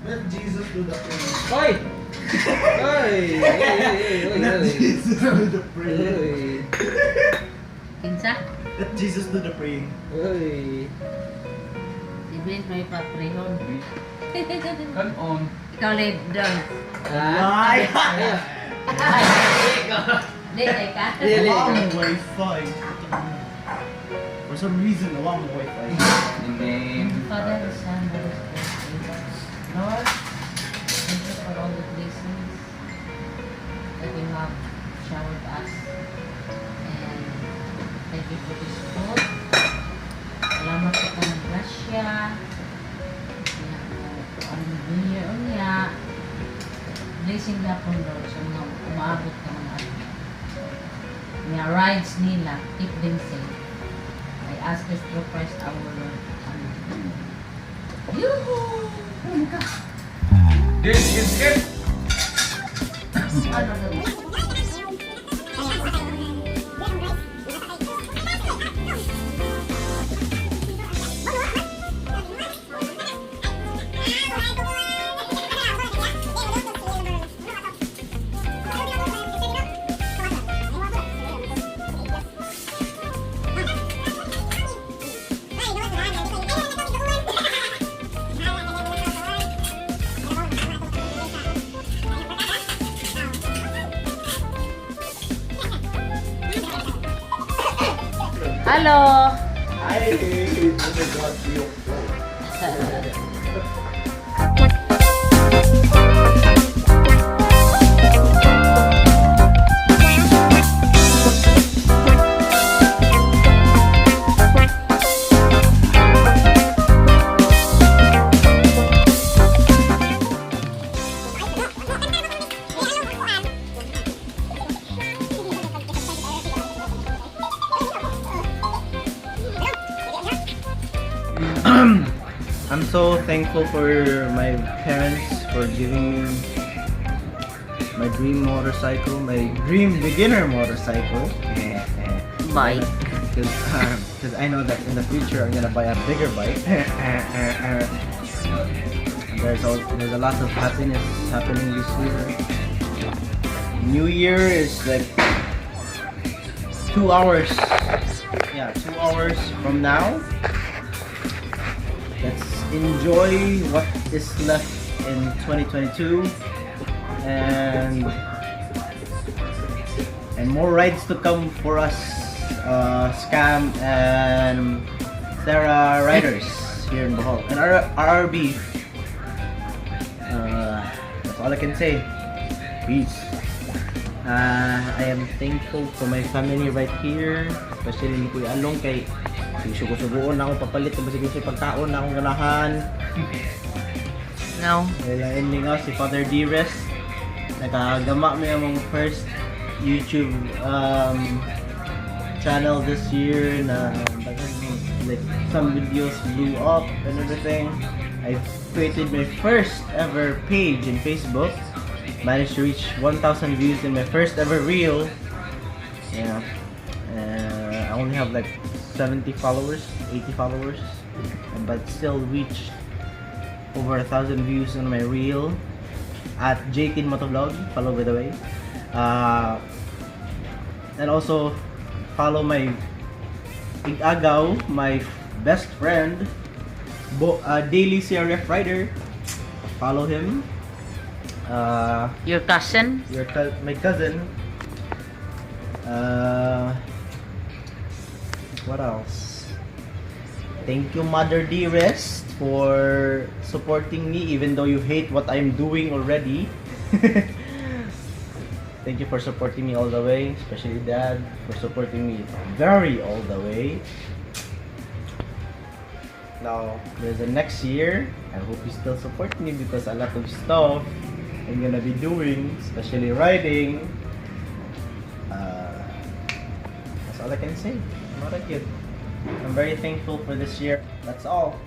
Let Jesus do the praying. Hoy! Hoy! Let Jesus do the praying. Hoy! Kinsa? Let Jesus do the praying. Hoy! Si Vince may paprehon. Come on! Ikaw lead doon. Ay! Hindi ka. Really? Nawala ang wifi. For some reason, nawala ang wifi. Amen. Father, the Son, the Holy Spirit. Lord, thank you for all the blessings that you have showered us. And thank you for this food. Salamat po ka ng grasya. Ang New Year unya. Blessing na po, Lord, sa mga umaabot ka mga mga rides nila. Keep them safe. I ask this through Christ our Lord. Amen. Yoo-hoo! Good. Ano na? Halo. Ay! Oh my God, yung I'm so thankful for my parents for giving me my dream motorcycle, my dream beginner motorcycle. Bye. Because I know that in the future I'm gonna buy a bigger bike. There's a lot of happiness happening this year. New Year is like 2 hours. Yeah, 2 hours from now. Let's enjoy what is left in 2022 and more rides to come for us, Scam and Sarah riders here in Bohol and RRB. That's all I can say. Peace. I am thankful for my family right here, especially ni Kuya Along kay sugo-sugoon na akong papalit na sige si pagkaon na akong ganahan. No. Ending nga si Father Dearest. Nakagama mo yung first YouTube channel this year na like some videos blew up and everything. I created my first ever page in Facebook. Managed to reach 1,000 views in my first ever reel. Yeah. I only have like 70 followers, 80 followers, but still reached over 1,000 views on my reel at JT Motovlog. Follow by the way, and also follow my igagaw, my best friend, Daily CRF Rider. Follow him. Your cousin? My cousin. What else? Thank you, Mother Dearest, for supporting me even though you hate what I'm doing already. Thank you for supporting me all the way, especially Dad for supporting me very all the way. Now, there's the next year. I hope you still support me because a lot of stuff I'm gonna be doing, especially riding. That's all I can say. Not a kid. I'm very thankful for this year. That's all.